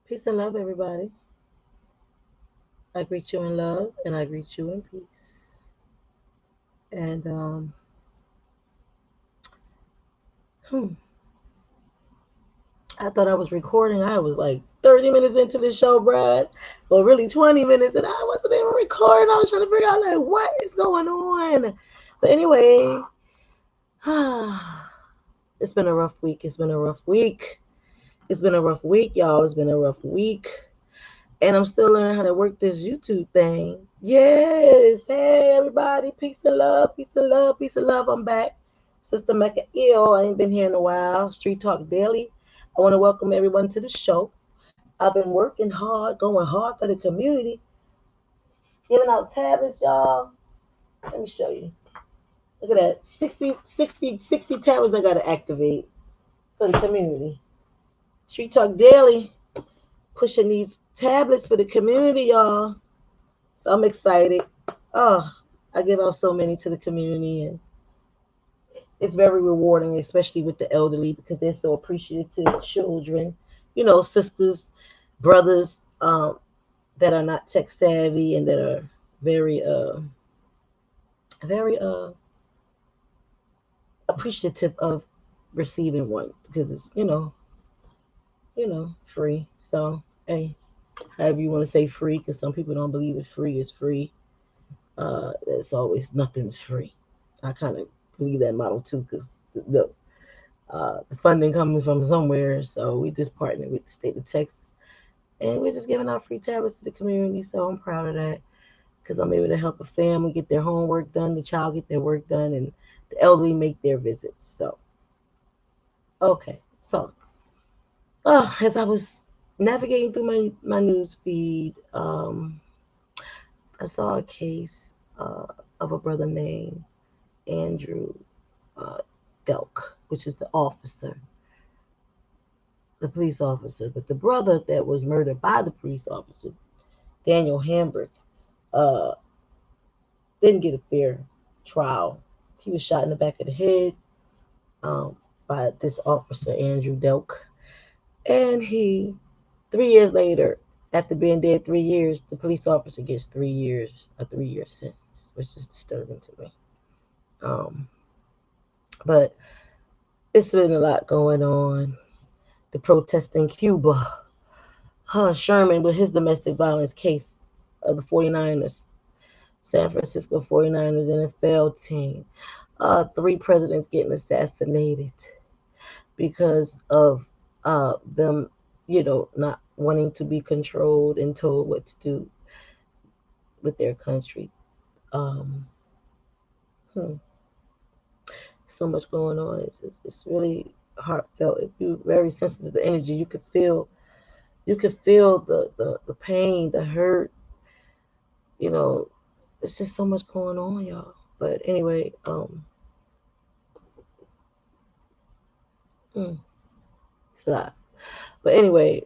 Peace and love, everybody. I greet you in love and I greet you in peace. And hmm, I thought I was recording. I was like 30 minutes into the show, Brad. Well, really 20 minutes, and I wasn't even recording. I was trying to figure out like what is going on. But anyway, it's been a rough week. It's been a rough week. It's been a rough week, y'all. It's been a rough week. And I'm still learning how to work this YouTube thing. Yes. Hey, everybody. Peace and love. Peace and love. Peace and love. I'm back. Sister Mecca Ill. I ain't been here in a while. Street Talk Daily. I want to welcome everyone to the show. I've been working hard, going hard for the community, giving out tablets, y'all. Let me show you. Look at that. 60 tablets I got to activate for the community. Street Talk Daily. Pushing these tablets for the community, y'all. So I'm excited. Oh, I give out so many to the community, and it's very rewarding, especially with the elderly, because they're so appreciative. Children, sisters, brothers, that are not tech savvy and that are very appreciative of receiving one because it's free. So hey, however you want to say free, because some people don't believe it. Free is free. It's always nothing's free. I kind of believe that model too, because the funding comes from somewhere. So we just partnered with the state of Texas, and we're just giving out free tablets to the community. So I'm proud of that because I'm able to help a family get their homework done, the child get their work done, and the elderly make their visits. So okay, so as I was navigating through my news feed, I saw a case of a brother named Andrew uh, Delke, which is the police officer. But the brother that was murdered by the police officer, Daniel Hambrick, uh, didn't get a fair trial. He was shot in the back of the head um, by this officer, Andrew Delke. And 3 years later, after being dead 3 years, the police officer gets 3 years, a 3-year sentence, which is disturbing to me. Um, but it's been a lot going on. The protests in Cuba. Sherman with his domestic violence case of the 49ers, San Francisco 49ers NFL team. Three presidents getting assassinated because of them, not wanting to be controlled and told what to do with their country. Um, hmm, so much going on. It's really heartfelt. If you're very sensitive to energy, you could feel the pain, the hurt. You know, it's just so much going on, y'all. But anyway, it's a lot. But anyway,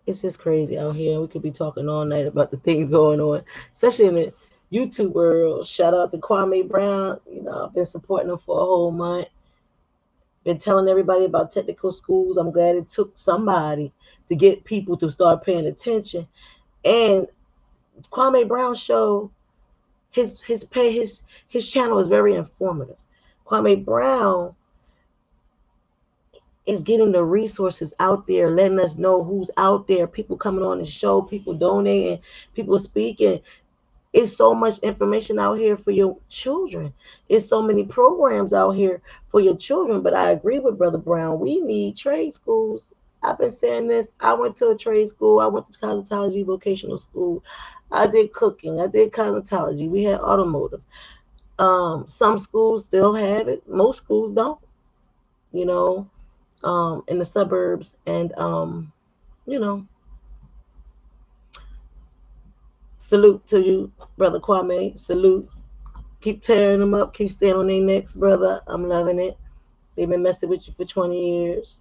it's just crazy out here. We could be talking all night about the things going on, especially in the YouTube world. Shout out to Kwame Brown. I've been supporting him for a whole month. Been telling everybody about technical schools. I'm glad it took somebody to get people to start paying attention. And Kwame Brown show his channel is very informative. Kwame Brown is getting the resources out there, letting us know who's out there, people coming on the show, people donating, people speaking. It's so much information out here for your children. It's so many programs out here for your children. But I agree with Brother Brown. We need trade schools. I've been saying this. I went to a trade school. I went to cosmetology vocational school. I did cooking. I did cosmetology. We had automotive. Some schools still have it. Most schools don't. You know, in the suburbs, and you know, salute to you, Brother Kwame. Salute. Keep tearing them up. Keep staying on their necks, brother. I'm loving it. They've been messing with you for 20 years.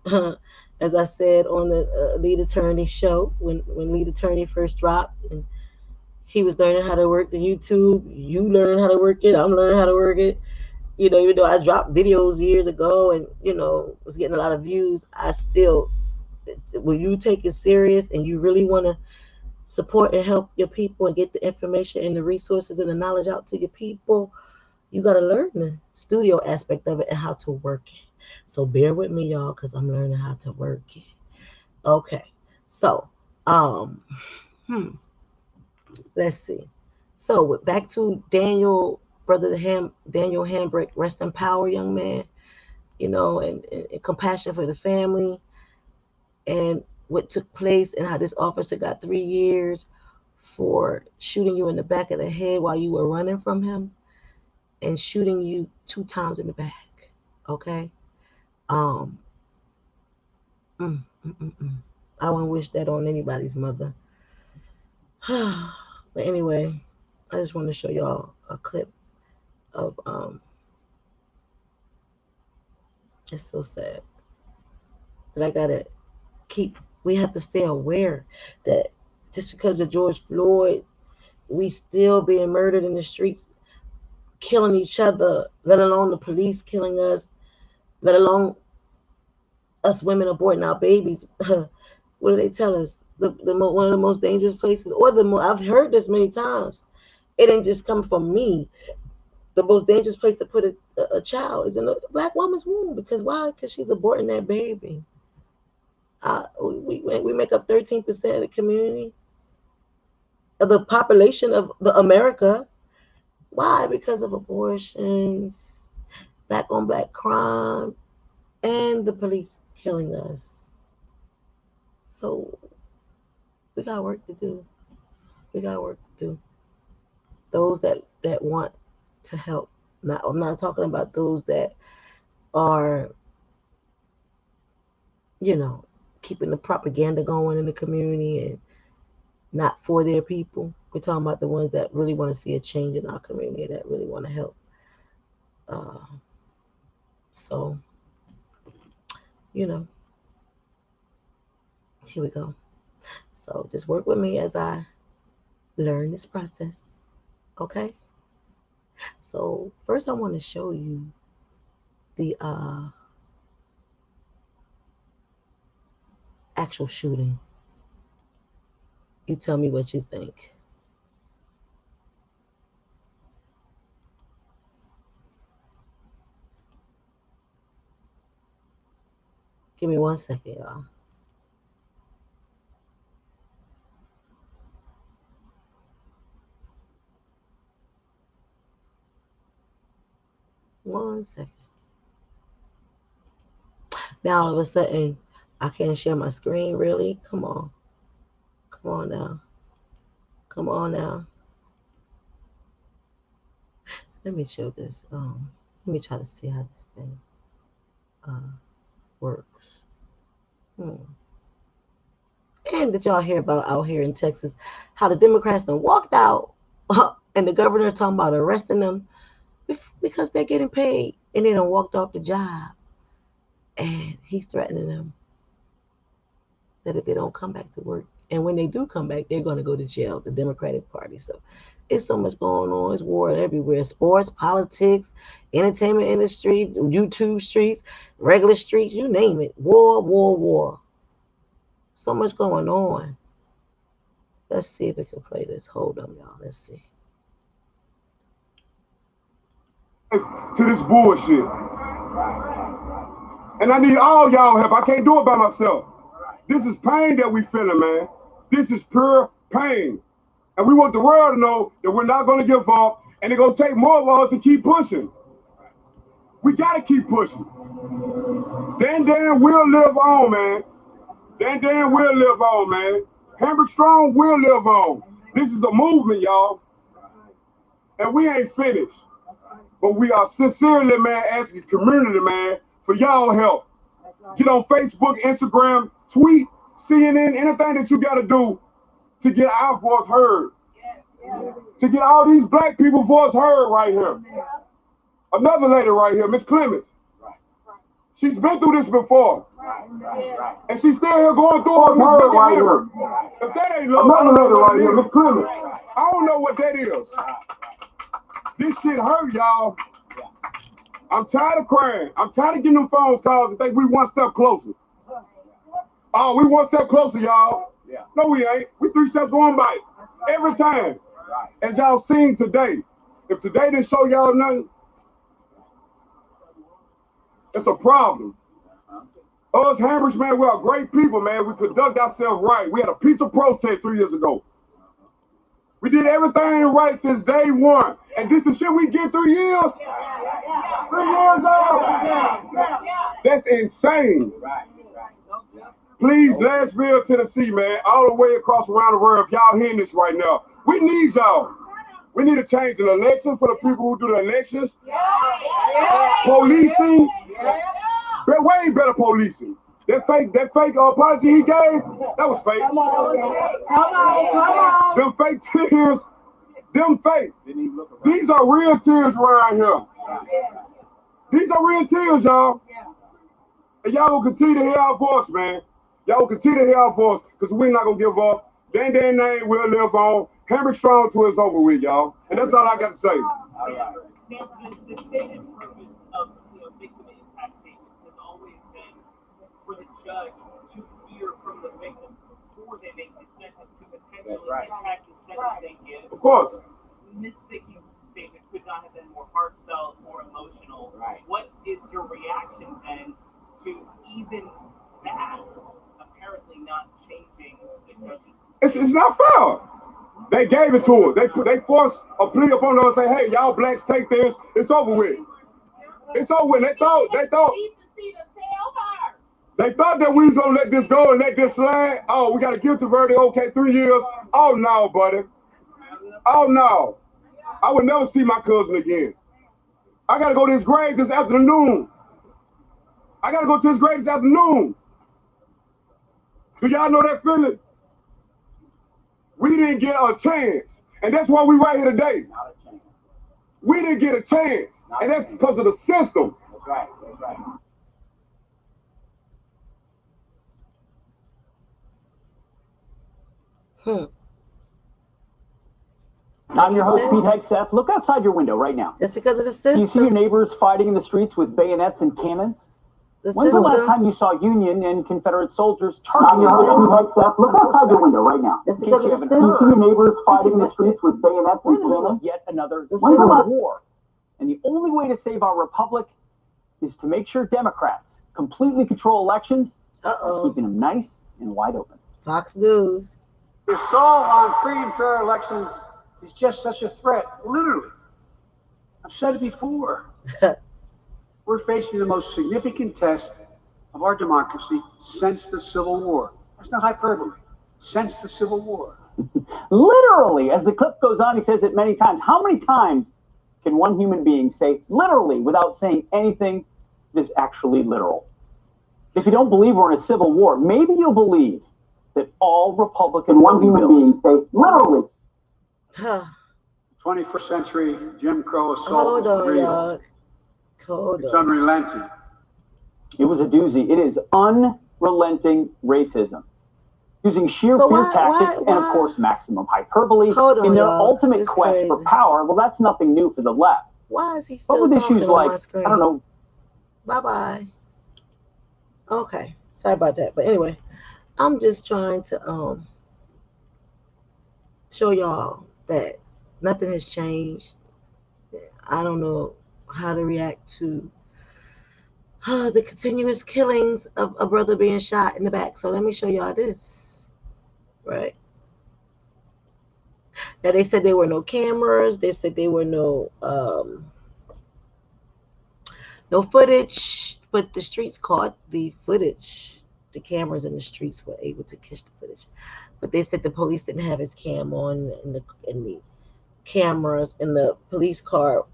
As I said on the Lead Attorney show, when Lead Attorney first dropped, and he was learning how to work the YouTube. You learning how to work it. I'm learning how to work it. Even though I dropped videos years ago and, was getting a lot of views, I still when you take it serious and you really want to support and help your people and get the information and the resources and the knowledge out to your people, you got to learn the studio aspect of it and how to work it. So bear with me, y'all, because I'm learning how to work it. Okay. So, let's see. So back to Daniel, Daniel Hambrick, rest in power, young man, and compassion for the family and what took place and how this officer got 3 years for shooting you in the back of the head while you were running from him and shooting you 2 times in the back. Okay. Um. mm, mm, mm, mm. I wouldn't wish that on anybody's mother. But anyway, I just want to show y'all a clip of it's so sad. But I gotta we have to stay aware that just because of George Floyd, we still being murdered in the streets, killing each other, let alone the police killing us, let alone us women aborting our babies. What do they tell us? One of the most dangerous places, or I've heard this many times. It ain't just come from me. The most dangerous place to put a child is in a black woman's womb. Because why? Because she's aborting that baby. We make up 13% of the community, of the population of the America. Why? Because of abortions, black on black crime, and the police killing us. So we got work to do. We got work to do. Those that want to help. I'm not talking about those that are, keeping the propaganda going in the community and not for their people. We're talking about the ones that really want to see a change in our community, that really want to help. So, here we go. So just work with me as I learn this process. Okay? So first I want to show you the actual shooting. You tell me what you think. Give me 1 second, y'all. One second. Now all of a sudden, I can't share my screen, really? Come on. Come on now. Come on now. Let me show this. Let me try to see how this thing works. And did y'all hear about out here in Texas how the Democrats done walked out and the governor talking about arresting them because they're getting paid, and they done walked off the job, and he's threatening them that if they don't come back to work, and when they do come back, they're going to go to jail, the Democratic Party. So it's so much going on. It's war everywhere. Sports, politics, entertainment industry, YouTube streets, regular streets, you name it. War, war, war. So much going on. Let's see if we can play this. Hold on, y'all. Let's see. To this bullshit. And I need all y'all help. I can't do it by myself. This is pain that we feeling, man. This is pure pain. And we want the world to know that we're not going to give up, and it's going to take more of us to keep pushing. We got to keep pushing. Dan will live on, man. Dan will live on, man. Hambrick Strong will live on. This is a movement, y'all. And we ain't finished. But we are sincerely, man, asking the community, man, for y'all help. Get on Facebook, Instagram, tweet, CNN, anything that you got to do to get our voice heard. To get all these black people's voice heard right here. Another lady right here, Miss Clemens. She's been through this before. And she's still here going through it. Right here. If that ain't love, another lady right here, Miss Clemens. I don't know what that is. This shit hurt, y'all. I'm tired of crying. I'm tired of getting them phone calls and think we one step closer. Oh, we one step closer, y'all. Yeah. No, we ain't. We 3 steps going by every time. Right. As y'all seen today. If today didn't show y'all nothing, it's a problem. Us Hambrick, man, we are great people, man. We conduct ourselves right. We had a peaceful protest 3 years ago. We did everything right since day one. And this the shit we get 3 years? 3 years old. That's insane. Please, Nashville, Tennessee, man, all the way across around the world, if y'all hearing this right now, we need y'all. We need to change an election for the people who do the elections. Policing. But way better policing. That fake apology he gave, that was fake. Come on. Them fake tears, them fake. These are real tears around here. These are real tears, y'all. And y'all will continue to hear our voice, man. Y'all will continue to hear our voice, because we're not going to give up. Dan name will live on. Hambrick strong till it's over with, y'all. And that's all I got to say. The stated purpose of victim impact statements has always been for the judge to hear from the victims before they make the sentence to potentially impact the sentence they give. Of course. Miss Vicky's statement could not have been more heartfelt, more emotional. Right. What is your reaction then to even that apparently not changing the judge's? It's not fair. They gave it to us. They forced a plea upon us and say, hey, y'all blacks take this. It's over with. It's over with. They thought that we was gonna let this go and let this slide. Oh, we got a guilty verdict. Okay, 3 years. Oh no, buddy. Oh no. I would never see my cousin again. I gotta go to his grave this afternoon. I gotta go to his grave this afternoon. Do y'all know that feeling? We didn't get a chance. And that's why we right here today. Not a chance. We didn't get a chance. And that's because of the system. That's right. That's right. I'm your host, Pete Hegseth. Look outside your window right now. That's because of the system. Do you see your neighbors fighting in the streets with bayonets and cannons? When's the last time you saw Union and Confederate soldiers charging? I'm your host, Pete Hegseth. Look outside your window right now. That's because of the system. Do you see your neighbors fighting in the streets with bayonets and cannons? Yet another civil war. And the only way to save our republic is to make sure Democrats completely control elections, keeping them nice and wide open. Fox News. The assault on free and fair elections is just such a threat, literally. I've said it before. We're facing the most significant test of our democracy since the Civil War. That's not hyperbole. Since the Civil War. Literally, as the clip goes on, he says it many times. How many times can one human being say literally without saying anything that is actually literal? If you don't believe we're in a civil war, maybe you'll believe that all Republican beings say literally. 21st century Jim Crow assault. Hold on, y'all. It's unrelenting. It was a doozy. It is unrelenting racism. Using sheer fear tactics and, of course, maximum hyperbole in their ultimate quest for power. Well, that's nothing new for the left. Why is he still talking talking issues on like, my screen? I don't know. Bye-bye. Okay. Sorry about that. But anyway, I'm just trying to show y'all that nothing has changed. I don't know how to react to the continuous killings of a brother being shot in the back. So let me show y'all this. Right. Now they said there were no cameras. They said there were no footage, but the streets caught the footage. The cameras in the streets were able to catch the footage, but they said the police didn't have his cam on, and the cameras in the police car,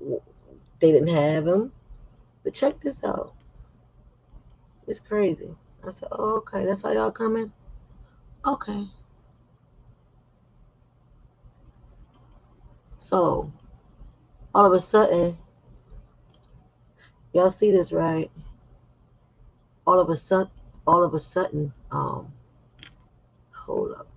they didn't have him. But check this out. It's crazy. I said, oh, okay, that's how y'all coming? Okay. So all of a sudden, y'all see this, right? All of a sudden, hold up.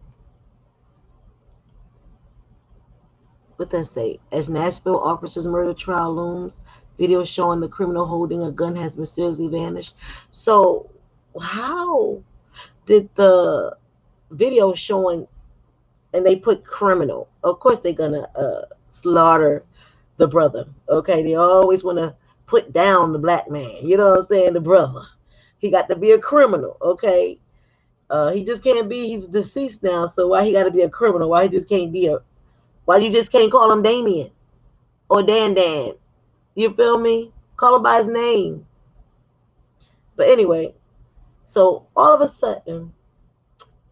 What that say? As Nashville officer's murder trial looms, video showing the criminal holding a gun has mysteriously vanished. So how? did the video showing, and they put criminal. Of course, they're gonna slaughter the brother. Okay, they always want to put down the black man. You know what I'm saying? The brother, he got to be a criminal. Okay, he just can't be. He's deceased now, so why he got to be a criminal? Why he just can't be a? Why you just can't call him Damien or Dan? You feel me? Call him by his name. But anyway, so all of a sudden,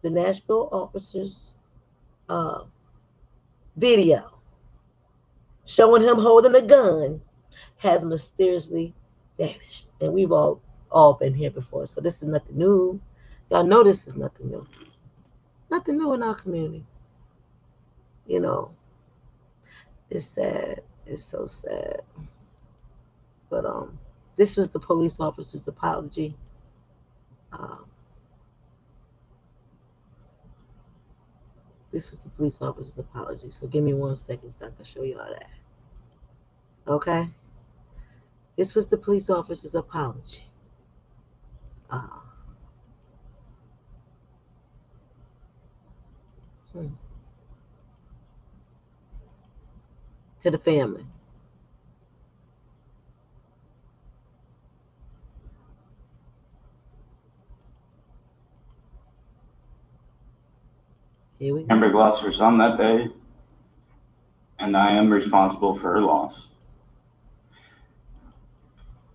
the Nashville officers uh, video showing him holding a gun has mysteriously vanished. And we've all been here before. So this is nothing new. Y'all know this is nothing new. Nothing new in our community. You know, it's sad. It's so sad. But this was the police officer's apology. This was the police officer's apology. So give me 1 second so I can show y'all that. Okay? This was the police officer's apology. To the family. Here we go. Hambrick lost her son that day, and I am responsible for her loss.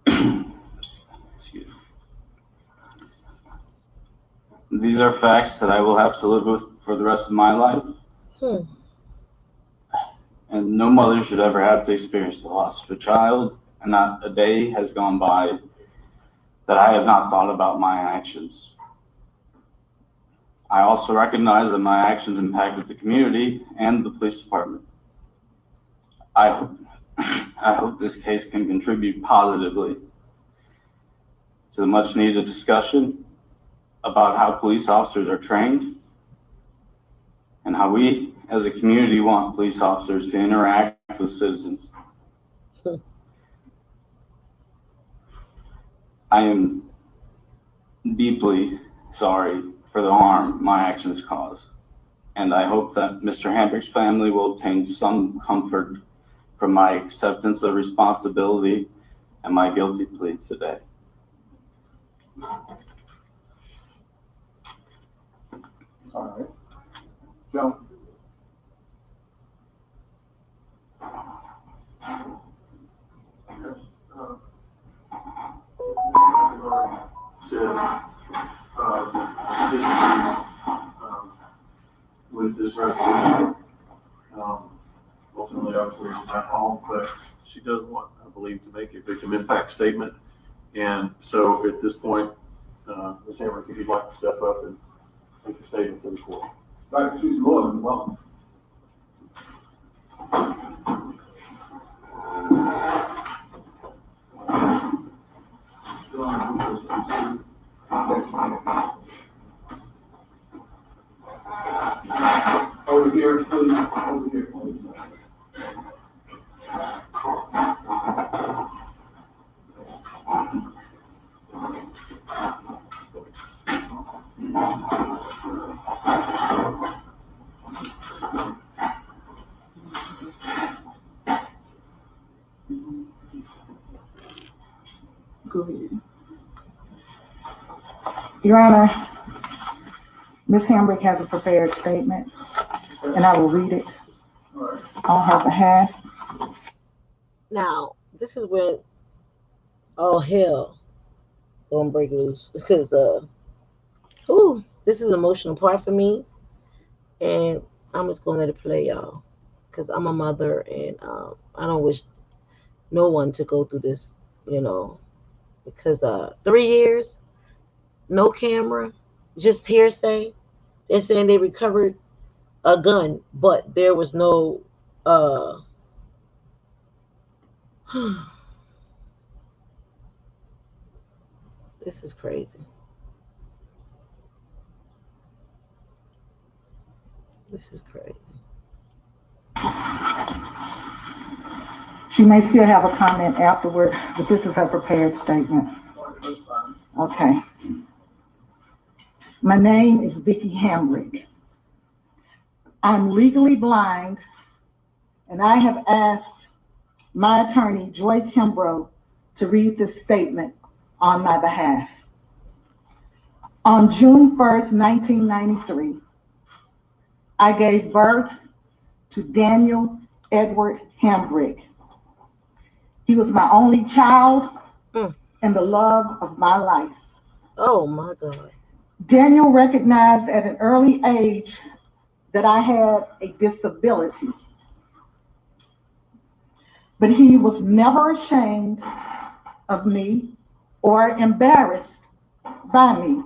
Excuse me. These are facts that I will have to live with for the rest of my life. And no mother should ever have to experience the loss of a child, and not a day has gone by that I have not thought about my actions. I also recognize that my actions impacted the community and the police department. I hope this case can contribute positively to the much needed discussion about how police officers are trained and how we as a community want police officers to interact with citizens. I am deeply sorry for the harm my actions caused, and I hope that Mr. Hambrick's family will obtain some comfort from my acceptance of responsibility and my guilty plea today. All right. Joe. With this resolution, ultimately, obviously, it's not home, but she does want, I believe, to make a victim impact statement. And so at this point, Ms. Hambrick, if you'd like to step up and make a statement to the court. Right, she's more than welcome. Over here, please. Over here, please. Go ahead. Your Honor, Ms. Hambrick has a prepared statement, and I will read it on her behalf. Now, this is when all hell gonna break loose because this is an emotional part for me, and I'm just gonna let it play, y'all, because I'm a mother, and I don't wish no one to go through this, because 3 years, no camera, just hearsay. They're saying they recovered a gun, but there was no this is crazy. This is crazy. She may still have a comment afterward, but this is her prepared statement. Okay. My name is Delke Hambrick. I'm legally blind, and I have asked my attorney, Joy Kimbrough, to read this statement on my behalf. On June 1st, 1993, I gave birth to Daniel Edward Hambrick. He was my only child and the love of my life. Oh my God. Daniel recognized at an early age that I had a disability, but he was never ashamed of me or embarrassed by me.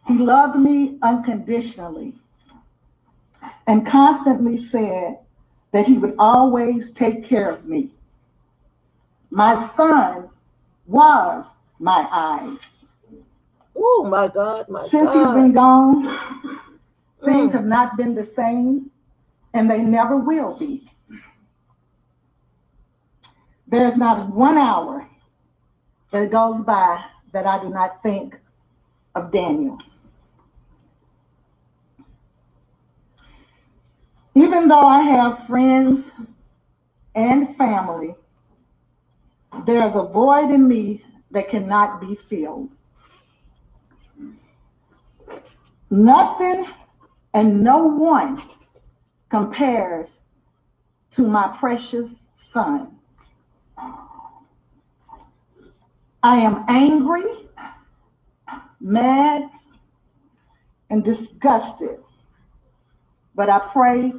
He loved me unconditionally and constantly said that he would always take care of me. My son was my eyes. Oh my God, my Since God. he's been gone, things have not been the same, and they never will be. There's not 1 hour that goes by that I do not think of Daniel. Even though I have friends and family, there's a void in me that cannot be filled. Nothing and no one compares to my precious son. I am angry, mad, and disgusted, but I pray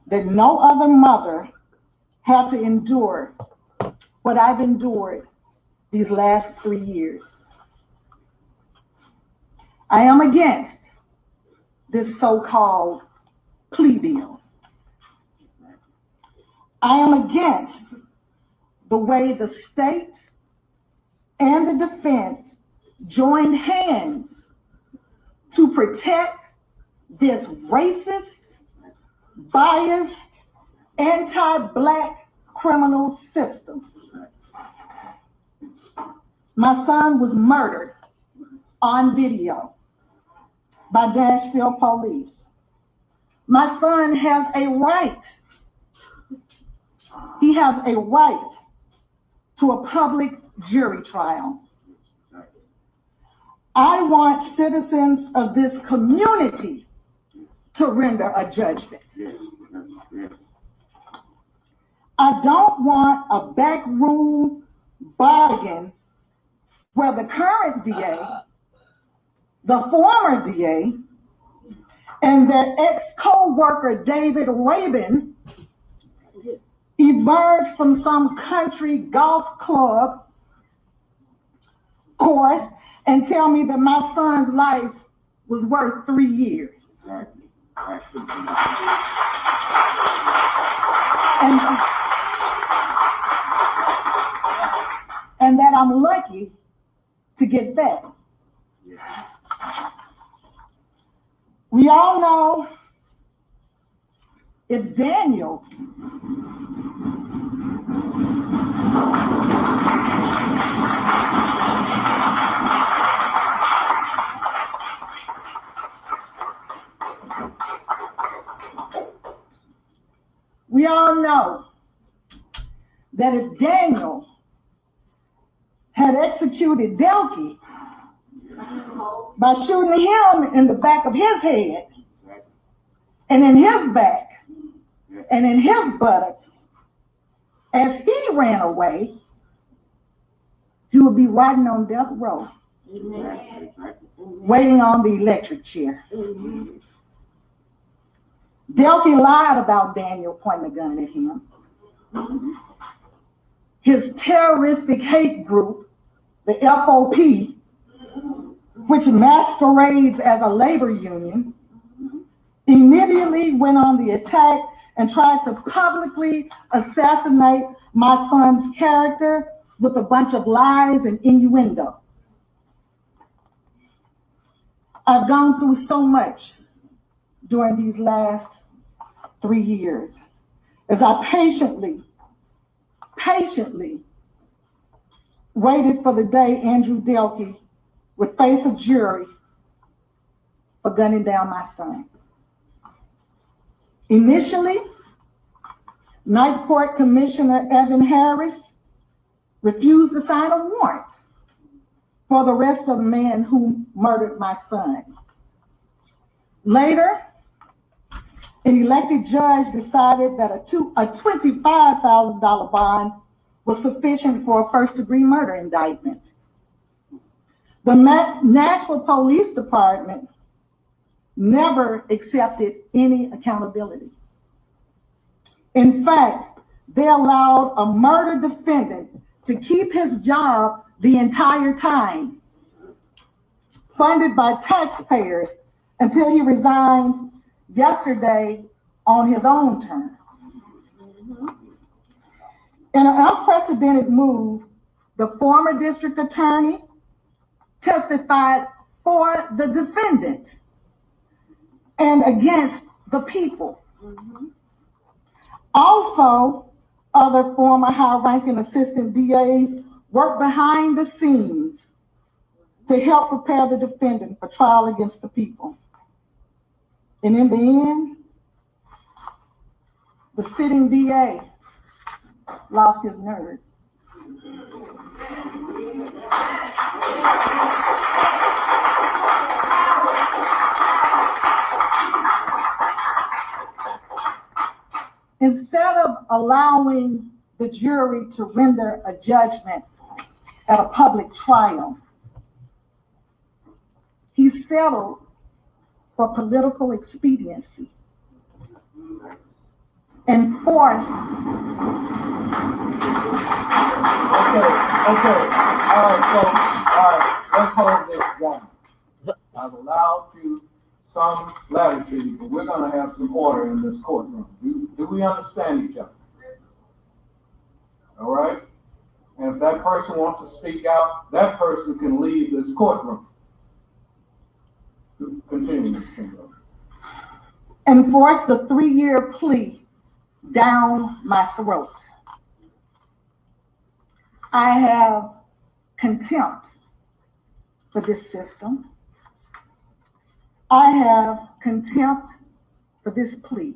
that no other mother have to endure what I've endured these last 3 years. I am against this so-called plea deal. I am against the way the state and the defense joined hands to protect this racist, biased, anti-Black criminal system. My son was murdered on video by Nashville police. My son has a right. He has a right to a public jury trial. I want citizens of this community to render a judgment. I don't want a backroom bargain where the current DA, the former DA, and their ex-co-worker David Rabin emerged from some country golf club course and tell me that my son's life was worth 3 years. And that I'm lucky to get that. We all know if Daniel we all know that if Daniel had executed Delke by shooting him in the back of his head and in his back and in his buttocks as he ran away, he would be riding on death row, waiting on the electric chair. Delke lied about Daniel pointing a gun at him. His terroristic hate group, the FOP, which masquerades as a labor union, immediately went on the attack and tried to publicly assassinate my son's character with a bunch of lies and innuendo. I've gone through so much during these last 3 years as I patiently waited for the day Andrew Delke would face a jury for gunning down my son. Initially, Night Court Commissioner Evan Harris refused to sign a warrant for the arrest of the man who murdered my son. Later, an elected judge decided that a $25,000 bond was sufficient for a first-degree murder indictment. The Nashville Police Department never accepted any accountability. In fact, they allowed a murder defendant to keep his job the entire time, funded by taxpayers, until he resigned yesterday on his own terms. In an unprecedented move, the former district attorney testified for the defendant and against the people. Also, other former high-ranking assistant DAs worked behind the scenes to help prepare the defendant for trial against the people. And in the end, the sitting DA lost his nerve. Instead of allowing the jury to render a judgment at a public trial, he settled for political expediency and forced. Okay. All right, let's hold this down. I've allowed you some latitude, but we're going to have some order in this courtroom. Do we understand each other? All right? And if that person wants to speak out, that person can leave this courtroom. Continue, Mr. Kimbrough. And forced the 3-year plea down my throat. I have contempt for this system. I have contempt for this plea.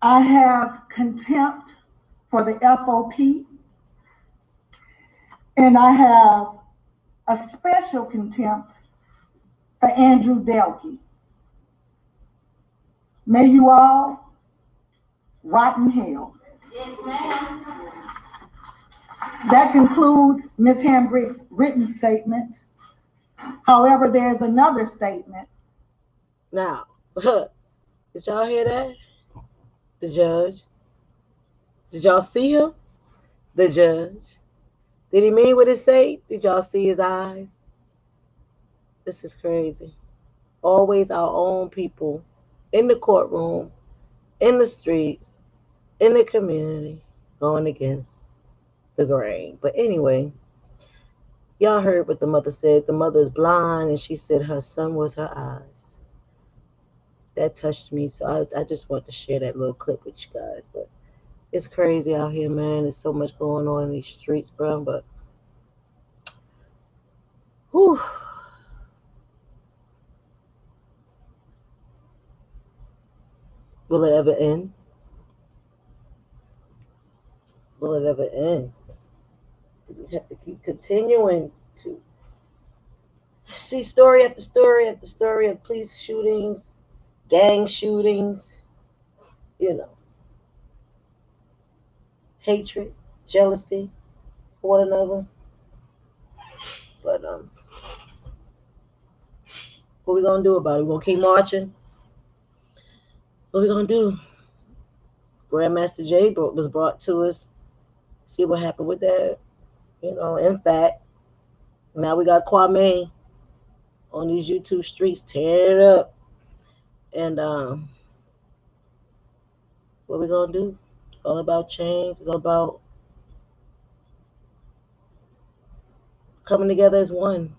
I have contempt for the FOP. And I have a special contempt for Andrew Delke. May you all rot in hell. Yes, ma'am. That concludes Ms. Hambrick's written statement. However, there's another statement. Now, did y'all hear that? The judge. Did y'all see him? The judge. Did he mean what he say? Did y'all see his eyes? This is crazy. Always our own people in the courtroom, in the streets, in the community, going against the grain. But anyway, y'all heard what the mother said. The mother is blind, and she said her son was her eyes. That touched me, so I just want to share that little clip with you guys. But it's crazy out here, man. There's so much going on in these streets, bro. But, whew. Will it ever end? Will it ever end? We have to keep continuing to see story after story after story of police shootings, gang shootings, hatred, jealousy for one another. But what we gonna do about it? We gonna keep marching? What we gonna do? Grandmaster J was brought to us. See what happened with that. In fact, now we got Kwame on these YouTube streets tearing it up. And what we gonna do? It's all about change. It's all about coming together as one.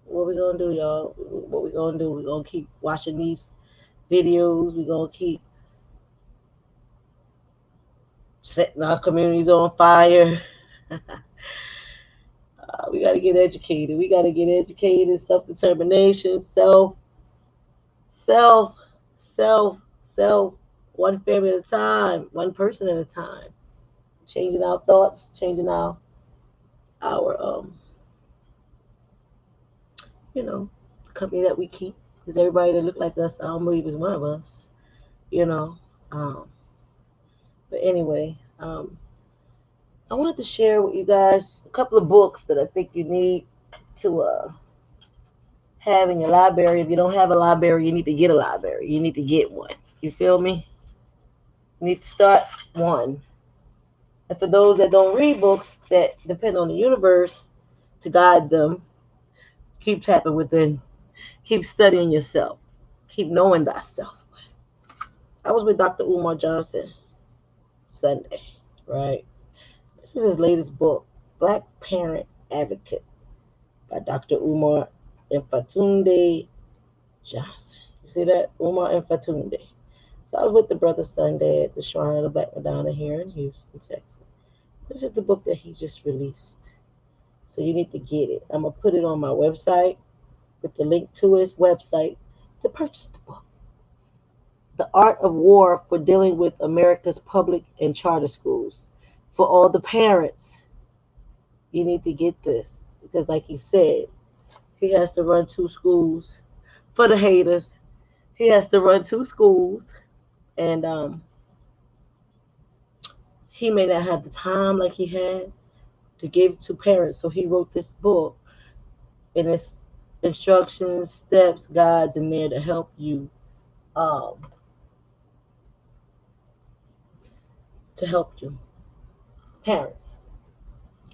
What we gonna do, y'all? What we gonna do? We gonna keep watching these videos. We gonna keep setting our communities on fire. We got to get educated. We got to get educated. Self-determination. Self, self. One family at a time. One person at a time. Changing our thoughts. Changing our the company that we keep. Because everybody that look like us, I don't believe is one of us. You know. Um, but anyway, I wanted to share with you guys a couple of books that I think you need to have in your library. If you don't have a library, you need to get a library. You need to get one. You feel me? You need to start one. And for those that don't read books that depend on the universe to guide them, keep tapping within. Keep studying yourself. Keep knowing thyself. I was with Dr. Umar Johnson Sunday, right? This is his latest book, Black Parent Advocate by Dr. Umar Infatunde Johnson. You see that? Umar Infatunde. So I was with the brother Sunday at the Shrine of the Black Madonna here in Houston, Texas. This is the book that he just released. So you need to get it. I'm going to put it on my website with the link to his website to purchase the book. The Art of War for Dealing with America's Public and Charter Schools. For all the parents, you need to get this. Because like he said, he has to run 2 schools. For the haters, he has to run 2 schools. And he may not have the time like he had to give to parents. So he wrote this book, and it's instructions, steps, guides in there to help you parents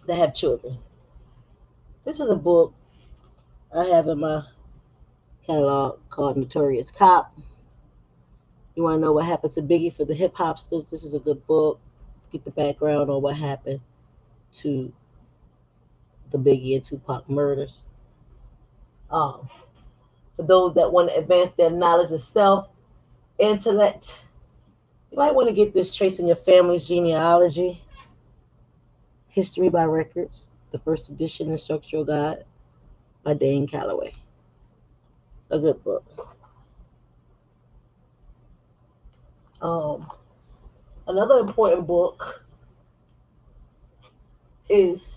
that have children. This is a book I have in my catalog called Notorious Cop. You want to know what happened to Biggie for the hip hopsters? This is a good book. Get the background on what happened to the Biggie and Tupac murders. For those that want to advance their knowledge of self, intellect, you might want to get this Tracing Your Family's Genealogy, History by Records, the first edition instructional guide by Dane Calloway. A good book. Another important book is,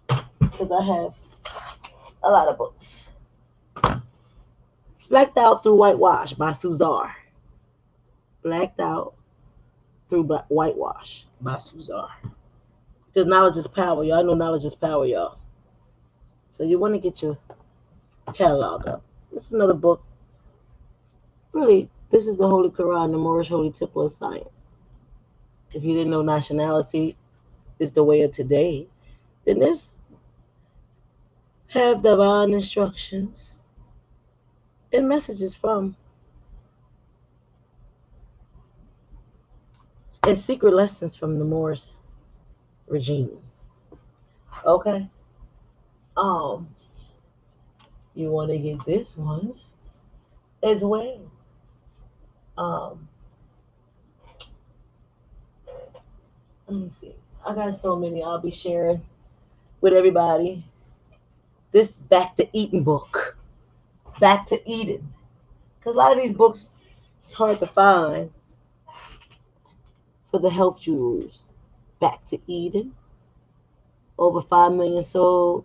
because I have a lot of books, Blacked Out Through Whitewash by Suzar. Blacked Out Through Whitewash by Suzar. Because knowledge is power. Y'all know knowledge is power, y'all. So you want to get your catalog up. It's another book. Really, this is the Holy Quran, the Moorish Holy Temple of Science. If you didn't know nationality is the way of today, then this have divine instructions and messages from and secret lessons from the Moorish regime. Okay. You want to get this one as well. Let me see. I got so many I'll be sharing with everybody. This Back to Eden book. Back to Eden. Because a lot of these books, it's hard to find for the health gurus. Back to Eden. Over 5 million sold.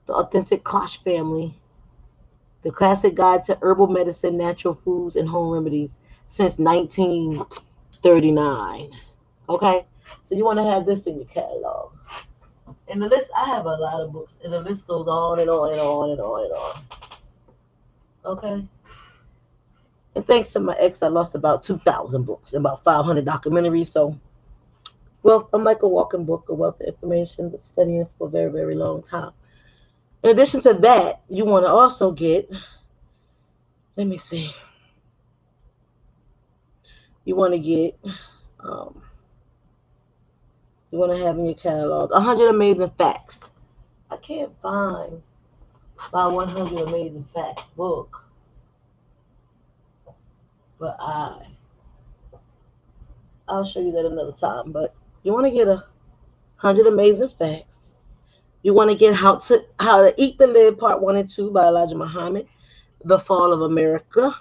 The Authentic Kosh Family. The Classic Guide to Herbal Medicine, Natural Foods, and Home Remedies since 1939. Okay? So you want to have this in your catalog. And the list, I have a lot of books, and the list goes on and on and on and on and on. Okay? And thanks to my ex, I lost about 2,000 books and about 500 documentaries. So, well, I'm like a walking book, a wealth of information, but studying for a very, very long time. In addition to that, you want to also get, let me see. You want to get, you want to have in your catalog 100 Amazing Facts. I can't find my 100 Amazing Facts book, but I'll show you that another time. But you want to get 100 100 Amazing Facts. You want to get How to Eat the Lid, Part 1 and 2 by Elijah Muhammad. The Fall of America,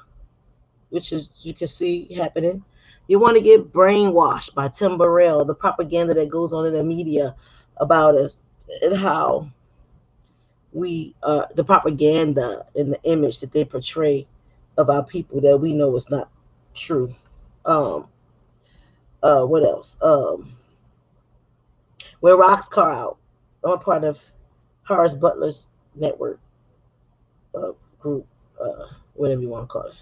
which is you can see happening. You want to get Brainwashed by Tim Burrell, the propaganda that goes on in the media about us and how we the propaganda and the image that they portray of our people that we know is not true. Um, what else? Where Rocks Car Out. I'm a part of Horace Butler's network group, whatever you want to call it.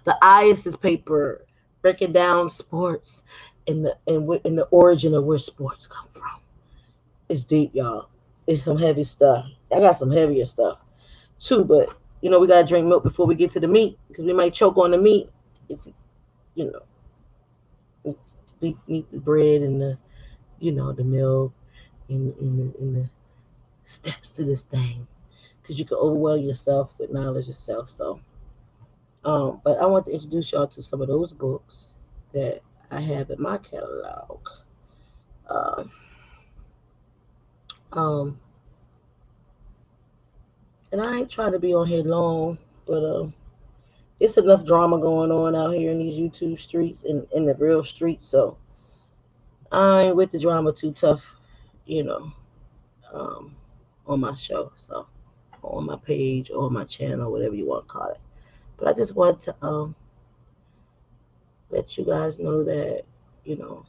The ISIS paper breaking down sports and the origin of where sports come from. It's deep, y'all. It's some heavy stuff. I got some heavier stuff too, but we gotta drink milk before we get to the meat because we might choke on the meat if you eat the bread and the milk and the steps to this thing because you can overwhelm yourself with knowledge yourself. So, but I want to introduce y'all to some of those books that I have in my catalog. Um, um, and I ain't trying to be on here long, but it's enough drama going on out here in these YouTube streets and in the real streets. So I ain't with the drama too tough, you know, um, on my show. So on my page or on my channel, whatever you want to call it. But I just want to let you guys know that, you know,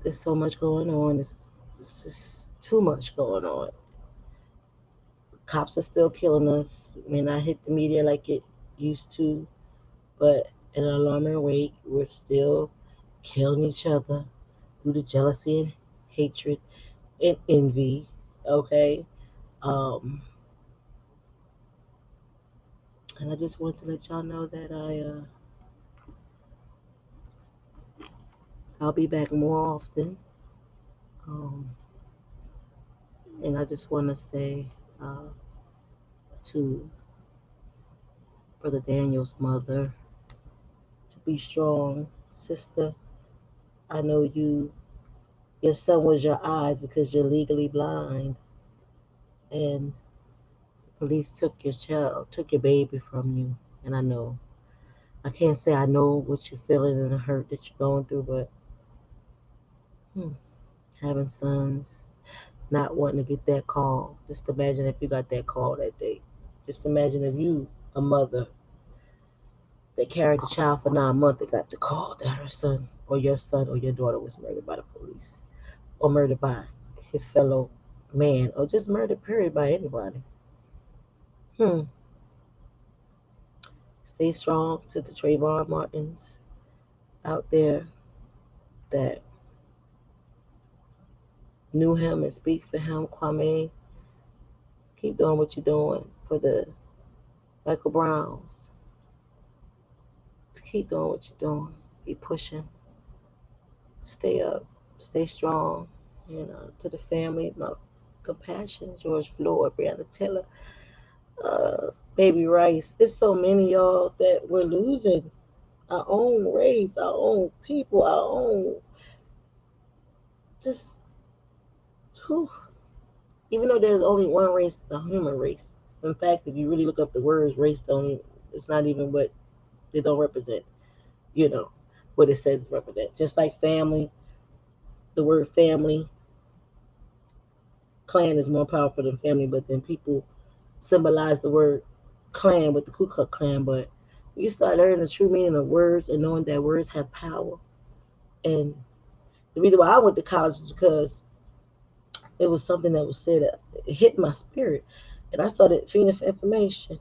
there's so much going on. It's just too much going on. Cops are still killing us. It may not hit the media like it used to, but at an alarming rate, we're still killing each other due to jealousy and hatred and envy. Okay, um, and I just want to let y'all know that I'll be back more often. Um, and I just want to say to Brother Daniel's mother to be strong, sister. I know your son was your eyes because you're legally blind, and police took your baby from you. And I can't say I know what you're feeling and the hurt that you're going through, but hmm, having sons, not wanting to get that call. Just imagine if you got that call that day. Just imagine if you, a mother that carried the child for 9 months, that got the call that her son or your daughter was murdered by the police or murdered by his fellow man or just murdered, period, by anybody. Hmm. Stay strong to the Trayvon Martins out there that knew him and speak for him. Kwame, keep doing what you're doing for the Michael Browns. Keep doing what you're doing. Keep pushing. Stay up. Stay strong. To the family, my compassion, George Floyd, Breonna Taylor, Baby Rice. There's so many y'all that we're losing our own race, our own people, our own just whew. Even though there's only one race, the human race. In fact, if you really look up the words, race don't even, it's not even what they don't represent, you know, what it says represent. Just like family, the word family, clan is more powerful than family, but then people symbolize the word clan with the Ku Klux Klan. But when you start learning the true meaning of words and knowing that words have power, and the reason why I went to college is because it was something that was said, it hit my spirit, and I started feeding for information.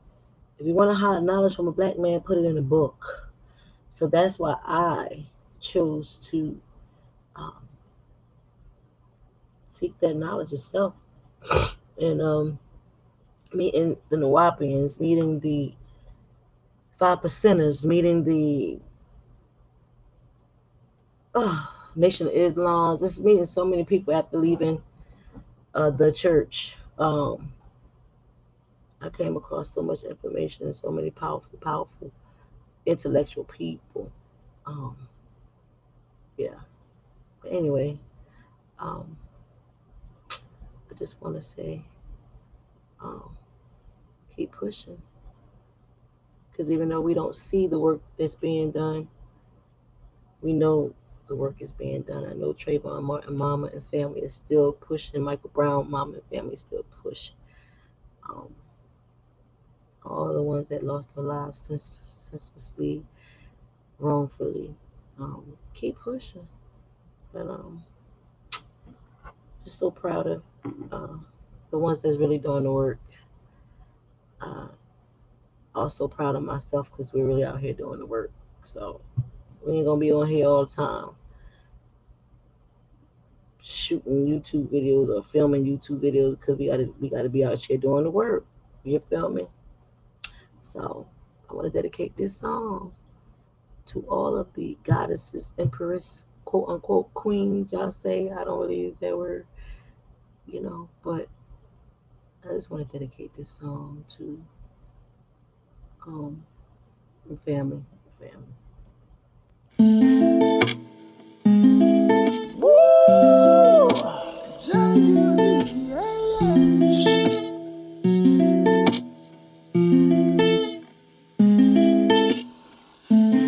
If you want to hide knowledge from a black man, put it in a book. So that's why I chose to um, seek that knowledge itself. And meeting the Nawapians, meeting the 5%ers, meeting the Nation of Islam, just meeting so many people after leaving the church. I came across so much information and so many powerful, powerful intellectual people. Um, yeah, But anyway, I just want to say, keep pushing. Because even though we don't see the work that's being done, we know the work is being done. I know Trayvon Martin, mama and family is still pushing. Michael Brown, mama and family is still pushing. All the ones that lost their lives senselessly, wrongfully, keep pushing. But just so proud of the ones that's really doing the work. Also proud of myself because we're really out here doing the work. So we ain't gonna be on here all the time shooting YouTube videos or filming YouTube videos because we gotta be out here doing the work. You feel me? So I want to dedicate this song to all of the goddesses, empress, quote unquote queens. Y'all say I don't really use that word, but I just want to dedicate this song to family. Woo!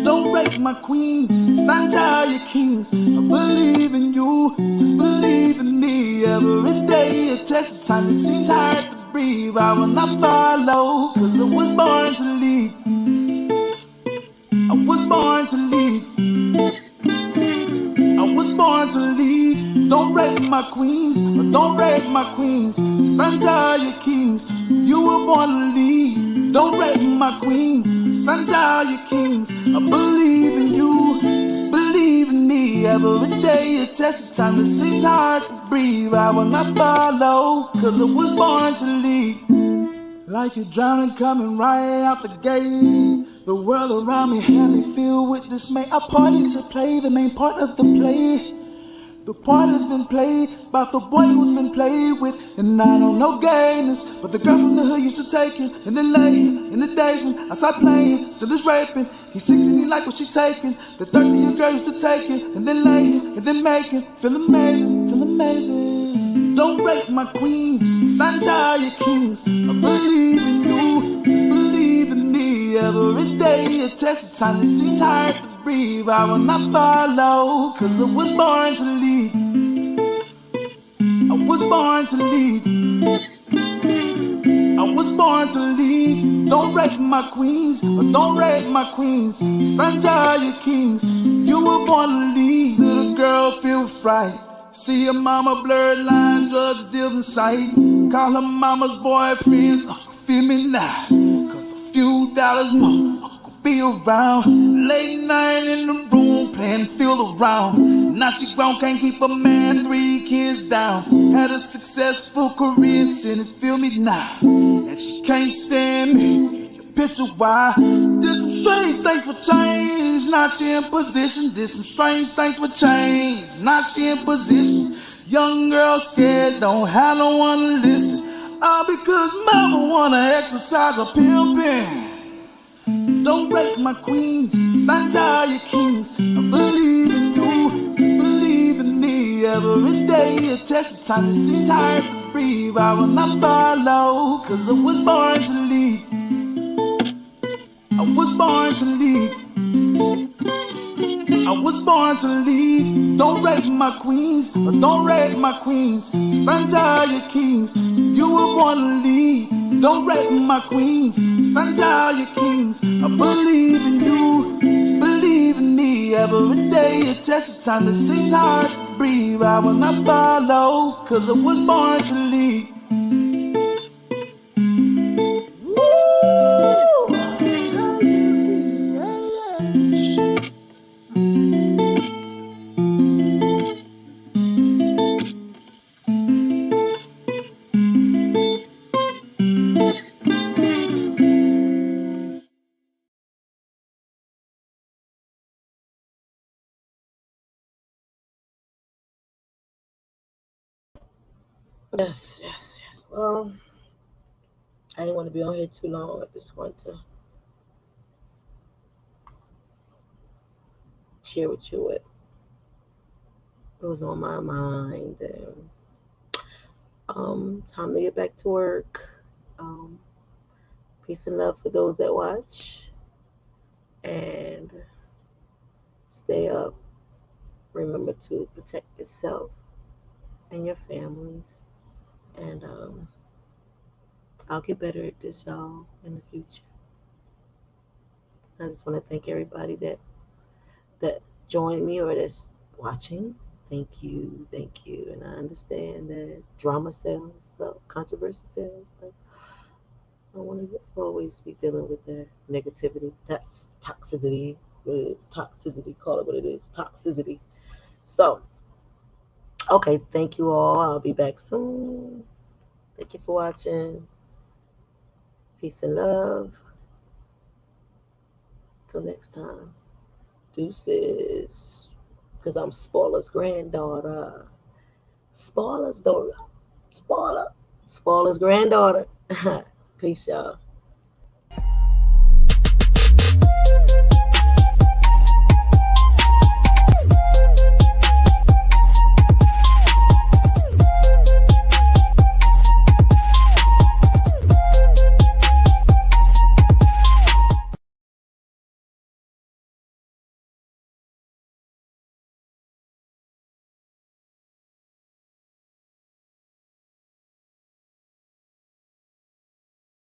Don't break my queens, stand tall your kings. I believe in you, just believe in me. Every day a test time, it seems hard to breathe. I will not follow, cause I was born to lead. I was born to lead. I was born to lead. Don't break my queens, but don't break my queens. Stand tall your kings. You were born to lead. Don't break my queens. Stand tall your kings. I believe in you. Just believe in me. Every day a test of time. It seems hard to breathe. I will not follow, cause I was born to lead. Like you're drowning, coming right out the gate. The world around me had me filled with dismay. I party to play the main part of the play. The part has been played by the boy who's been played with. And I don't know gayness, but the girl from the hood used to take him. And then later, in the days when I started playing, still is raping. He's 16, he like what she taking. The 13-year girl used to take him. And then later, and then make him feel amazing, feel amazing. Don't break my queens, stand tall your kings. I believe in you, just believe in me. Every day a test of time, it seems hard to breathe. I will not follow, cause I was born to lead. I was born to lead. I was born to lead. Don't break my queens, but don't break my queens. Stand tall your kings. You were born to lead. Little girl feel fright. See your mama blurred line, drugs deals in sight. Call her mama's boyfriends, feel me now. Cause a few dollars more could be around. Late night in the room, playing feel around. Now she grown, can't keep a man, 3 kids down. Had a successful career, sitting feel me now. And she can't stand me. Picture why this some strange things for change. Now she in position. This some strange things for change. Now she in position. Young girl scared, don't have no one to listen. All because mama wanna exercise her pimpin'. Don't break my queens, stand tall your kings. I believe in you, just believe in me. Every day a test of time, it seems hard to breathe. I will not follow, cause I was born to lead. I was born to lead. I was born to lead. Don't break my queens, or don't break my queens. Stand tall your kings. You were born to lead. Don't break my queens. Stand tall your kings. I believe in you. Just believe in me. Every day a test of time that seems hard to breathe. I will not follow, cause I was born to lead. Yes. Well, I didn't want to be on here too long. I just want to share with you what It was on my mind. And, time to get back to work. Um, peace and love for those that watch. And stay up. Remember to protect yourself and your families. And I'll get better at this, y'all, in the future. I just want to thank everybody that joined me or that's watching. Thank you, and I understand that drama sells, so controversy sells. So I don't want to always be dealing with that negativity. That's toxicity. Toxicity, call it what it is. Toxicity. So, okay, thank you all. I'll be back soon. Thank you for watching. Peace and love. Till next time. Deuces. Because I'm Spoiler's granddaughter. Spoiler's daughter. Spoiler's granddaughter. Peace, y'all.